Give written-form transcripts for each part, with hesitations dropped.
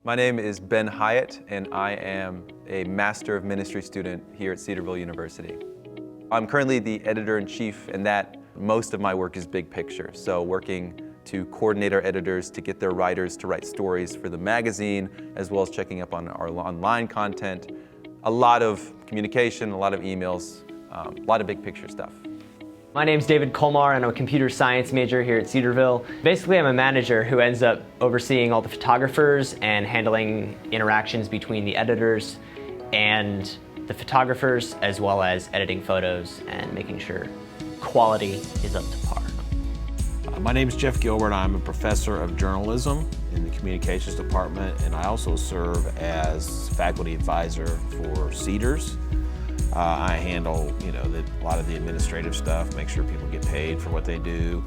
My name is Ben Hyatt, and I am a Master of Ministry student here at Cedarville University. I'm currently the editor-in-chief, and that most of my work is big picture. So working to coordinate our editors to get their writers to write stories for the magazine, as well as checking up on our online content. A lot of communication, a lot of emails, a lot of big picture stuff. My name's David Colmar, and I'm a computer science major here at Cedarville. Basically, I'm a manager who ends up overseeing all the photographers and handling interactions between the editors and the photographers, as well as editing photos and making sure quality is up to par. My name is Jeff Gilbert. I'm a professor of journalism in the communications department, and I also serve as faculty advisor for Cedars. I handle, a lot of the administrative stuff, make sure people get paid for what they do,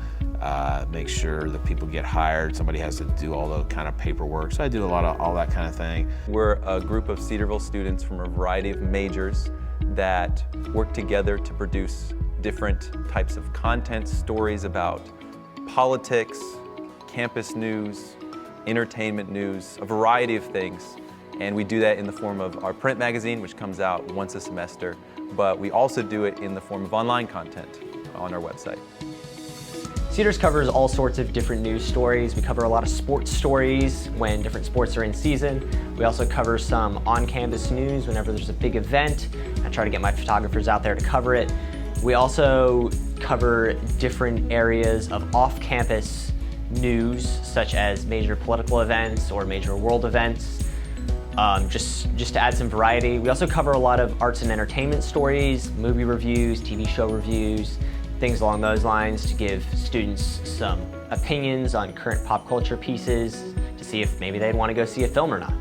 make sure that people get hired. Somebody has to do all the kind of paperwork, so I do a lot of all that kind of thing. We're a group of Cedarville students from a variety of majors that work together to produce different types of content, stories about politics, campus news, entertainment news, a variety of things. And we do that in the form of our print magazine, which comes out once a semester, but we also do it in the form of online content on our website. Cedars covers all sorts of different news stories. We cover a lot of sports stories when different sports are in season. We also cover some on-campus news whenever there's a big event. I try to get my photographers out there to cover it. We also cover different areas of off-campus news, such as major political events or major world events. Just to add some variety. We also cover a lot of arts and entertainment stories, movie reviews, TV show reviews, things along those lines to give students some opinions on current pop culture pieces to see if maybe they'd want to go see a film or not.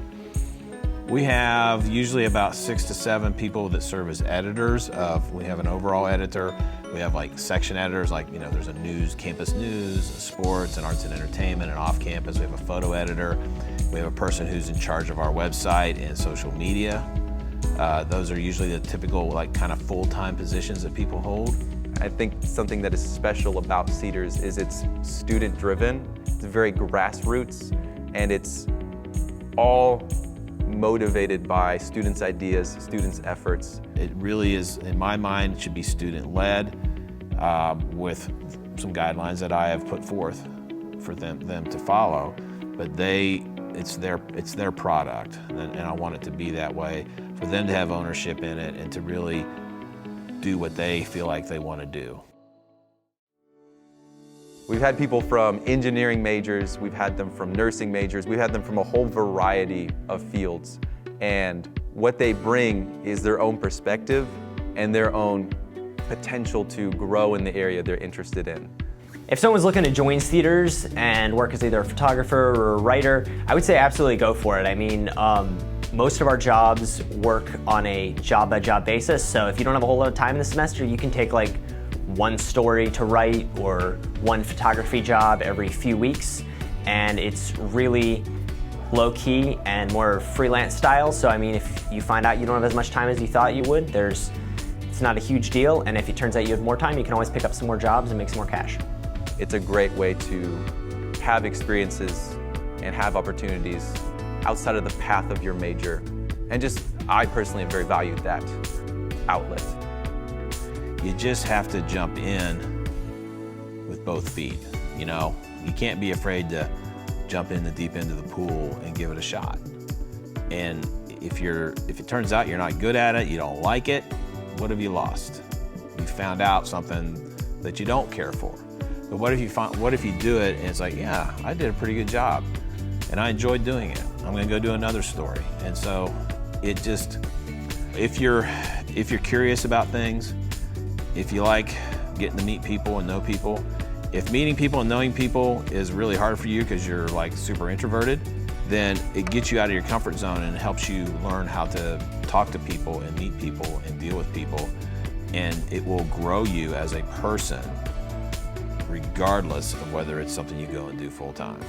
We have usually about 6 to 7 people that serve as editors. We have an overall editor. We have section editors, there's a campus news, sports and arts and entertainment, and off campus. We have a photo editor. We have a person who's in charge of our website and social media. Those are usually the typical kind of full-time positions that people hold. I think something that is special about Cedars is it's student-driven, it's very grassroots, and it's all motivated by students' ideas, students' efforts. It really is, in my mind, it should be student-led with some guidelines that I have put forth for them to follow, but it's their product, and I want it to be that way, for them to have ownership in it and to really do what they feel like they want to do. We've had people from engineering majors, we've had them from nursing majors, we've had them from a whole variety of fields. And what they bring is their own perspective and their own potential to grow in the area they're interested in. If someone's looking to join Cedars and work as either a photographer or a writer, I would say absolutely go for it. I mean, most of our jobs work on a job-by-job basis, so if you don't have a whole lot of time in the semester, you can take one story to write or one photography job every few weeks, and it's really low-key and more freelance style. So I mean, if you find out you don't have as much time as you thought you would, it's not a huge deal, and if it turns out you have more time, you can always pick up some more jobs and make some more cash. It's a great way to have experiences and have opportunities outside of the path of your major, and I personally have very valued that outlet. You just have to jump in with both feet. You can't be afraid to jump in the deep end of the pool and give it a shot. And if it turns out you're not good at it, you don't like it, what have you lost? You found out something that you don't care for. But what if you do it and it's yeah, I did a pretty good job and I enjoyed doing it. I'm going to go do another story. And so if you're curious about things, if you like getting to meet people and know people, if meeting people and knowing people is really hard for you because you're super introverted, then it gets you out of your comfort zone and helps you learn how to talk to people and meet people and deal with people. And it will grow you as a person regardless of whether it's something you go and do full time.